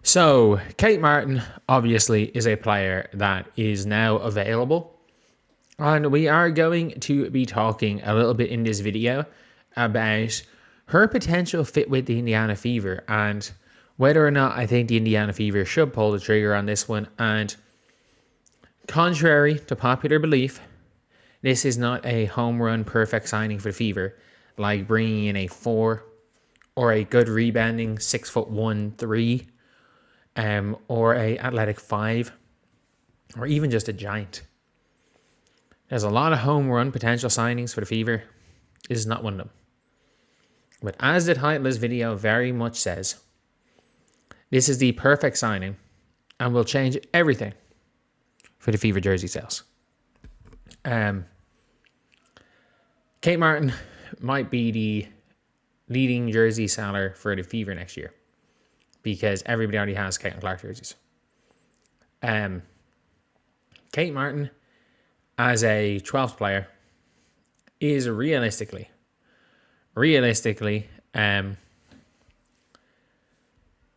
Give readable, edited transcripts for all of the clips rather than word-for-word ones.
So, Kate Martin obviously is a player that is now available. And we are going to be talking a little bit in this video about her potential fit with the Indiana Fever and whether or not I think the Indiana Fever should pull the trigger on this one. And contrary to popular belief, this is not a home run perfect signing for the Fever, like bringing in a 4 or a good rebounding 6'1", 3, or a athletic 5, or even just a giant. There's a lot of home run potential signings for the Fever. This is not one of them. But as the title of this video very much says, this is the perfect signing and will change everything for the Fever jersey sales. Kate Martin might be the leading jersey seller for the Fever next year because everybody already has Caitlin Clark jerseys. Kate Martin, as a 12th player, is realistically,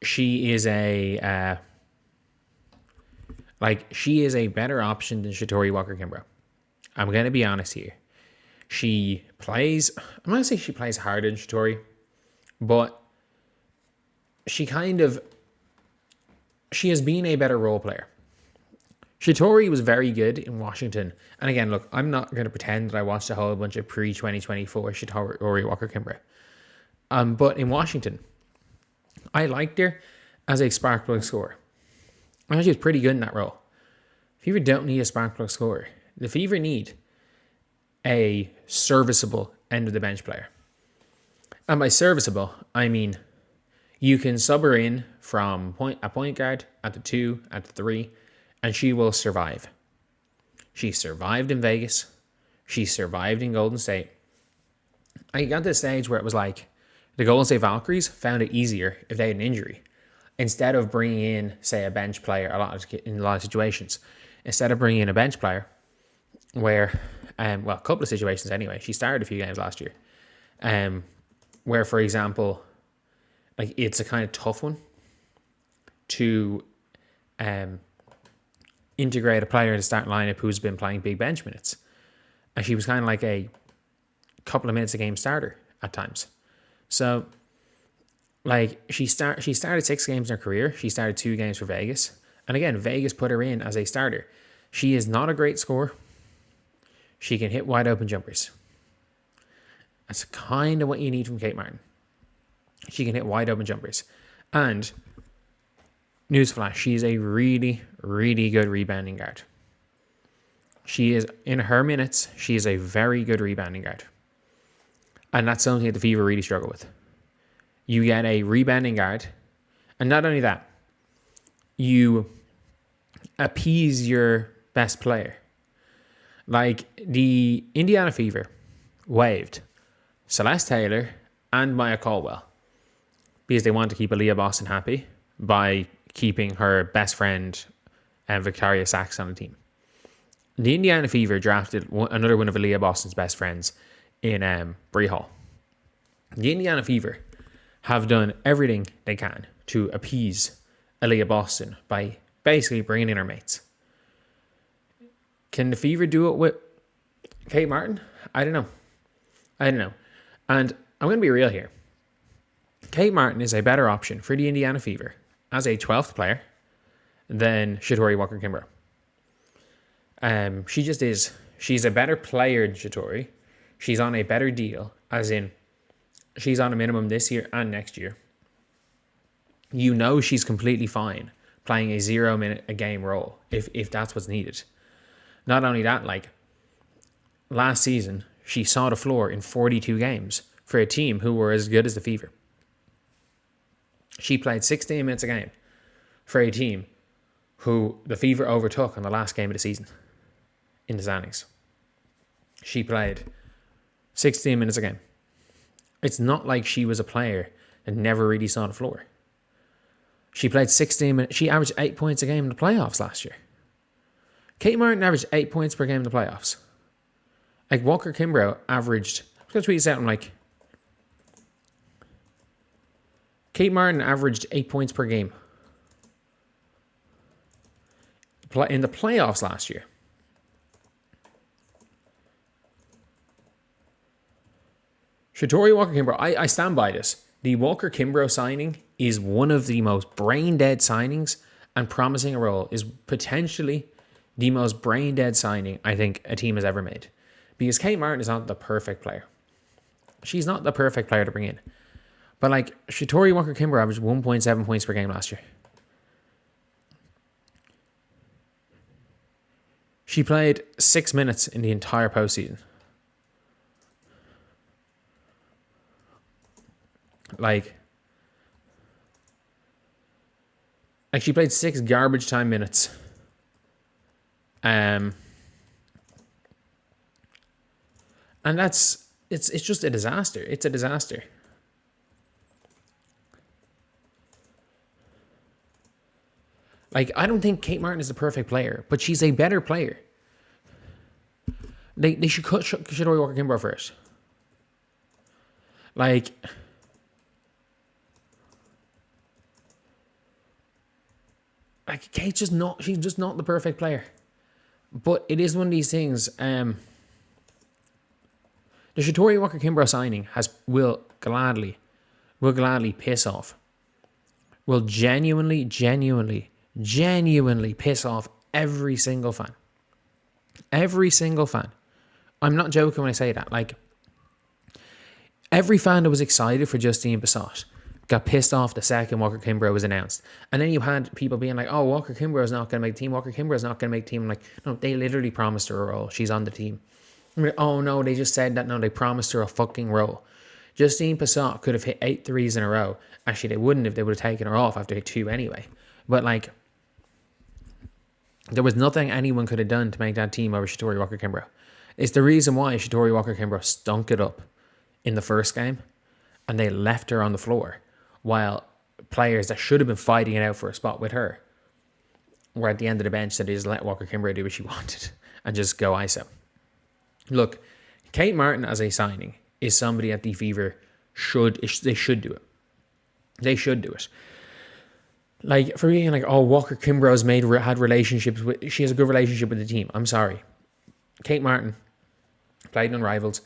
she is a she is a better option than Shatori Walker-Kimbrough. I'm going to be honest here. She plays, I'm going to say she plays harder than Shatori, but she has been a better role player. Shatori was very good in Washington. And again, look, I'm not going to pretend that I watched a whole bunch of pre-2024 Shatori Walker-Kimbrough. But in Washington, I liked her as a spark plug scorer. I thought she was pretty good in that role. Fever don't need a spark plug scorer. The Fever need a serviceable end of the bench player. And by serviceable, I mean you can sub her in from a point guard at the 2, at the 3, and she will survive. She survived in Vegas. She survived in Golden State. I got to the stage where it was like the Golden State Valkyries found it easier if they had an injury. Instead of bringing in, say, a bench player in a lot of situations. Instead of bringing in a bench player where, a couple of situations anyway. She started a few games last year. Where, for example, like it's a kind of tough one to integrate a player in the starting lineup who's been playing big bench minutes. And she was kind of like a couple of minutes a game starter at times. So, like, she started 6 games in her career. She started 2 games for Vegas. And again, Vegas put her in as a starter. She is not a great scorer. She can hit wide open jumpers. That's kind of what you need from Kate Martin. She can hit wide open jumpers. And, newsflash, she is a really, really good rebounding guard. She is, in her minutes, she is a very good rebounding guard. And that's something that the Fever really struggle with. You get a rebounding guard, and not only that, you appease your best player. Like the Indiana Fever waived Celeste Taylor and Maya Caldwell because they want to keep Aaliyah Boston happy by keeping her best friend Victoria Sachs on the team. The Indiana Fever drafted another one of Aaliyah Boston's best friends in Bree Hall. The Indiana Fever have done everything they can to appease Aaliyah Boston by basically bringing in her mates. Can the Fever do it with Kate Martin? I don't know. And I'm going to be real here. Kate Martin is a better option for the Indiana Fever as a 12th player than Shatori Walker-Kimbrough. She just is. She's a better player than Shatori. She's on a better deal, as in she's on a minimum this year and next year. You know she's completely fine playing a 0 minute a game role if that's what's needed. Not only that, like last season, she saw the floor in 42 games for a team who were as good as the Fever. She played 16 minutes a game for a team who the Fever overtook on the last game of the season in the standings. She played 16 minutes a game. It's not like she was a player that never really saw the floor. She played 16 minutes. She averaged 8 points a game in the playoffs last year. Kate Martin averaged 8 points per game in the playoffs. Like Walker-Kimbrough averaged, I'm going to tweet this out, I'm like, Kate Martin averaged 8 points per game in the playoffs last year. Shatori Walker-Kimbrough, I stand by this. The Walker-Kimbrough signing is one of the most brain-dead signings and promising a role, is potentially the most brain-dead signing I think a team has ever made. Because Kate Martin is not the perfect player. She's not the perfect player to bring in. But like, Shatori Walker-Kimbrough averaged 1.7 points per game last year. She played 6 minutes in the entire postseason. Like she played 6 garbage time minutes. And it's just a disaster. It's a disaster. Like, I don't think Kate Martin is the perfect player, but she's a better player. They should cut Shatori Walker-Kimbrough first. Like, Kate's just not, she's just not the perfect player. But it is one of these things. The Shatori Walker-Kimbrough signing will gladly piss off. Will genuinely piss off every single fan. Every single fan. I'm not joking when I say that. Like, every fan that was excited for Justine Bissott got pissed off the second Walker-Kimbrough was announced. And then you had people being like, oh, Walker-Kimbrough is not going to make the team. Walker-Kimbrough is not going to make the team. I'm like, no, they literally promised her a role. She's on the team. I'm like, oh, no, they just said that. No, they promised her a fucking role. Justine Bissott could have hit 8 threes in a row. Actually, they wouldn't if they would have taken her off after 2 anyway. But, like, there was nothing anyone could have done to make that team over Shatori Walker-Kimbrough. It's the reason why Shatori Walker-Kimbrough stunk it up in the first game, and they left her on the floor, while players that should have been fighting it out for a spot with her were at the end of the bench, so they just let Walker-Kimbrough do what she wanted and just go ISO. Look, Kate Martin as a signing is somebody that the Fever should do it. They should do it. Like, for being like, oh, Walker-Kimbrough's had relationships with, she has a good relationship with the team. I'm sorry. Kate Martin played in Unrivaled.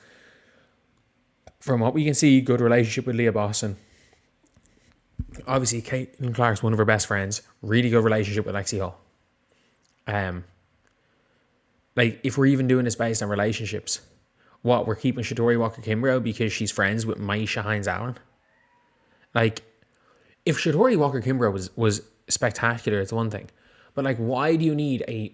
From what we can see, good relationship with Leah Boston. Obviously, Caitlin Clark's one of her best friends. Really good relationship with Lexi Hall. Like, if we're even doing this based on relationships, we're keeping Shatori Walker-Kimbrough because she's friends with Maisha Hines-Allen? Like, if Shatori Walker-Kimbrough was spectacular, it's one thing. But, like, why do you need a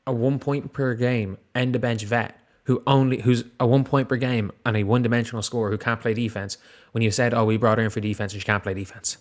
1 point per game end of bench vet who's a 1 point per game and a one-dimensional scorer who can't play defense when you said, oh, we brought her in for defense and she can't play defense?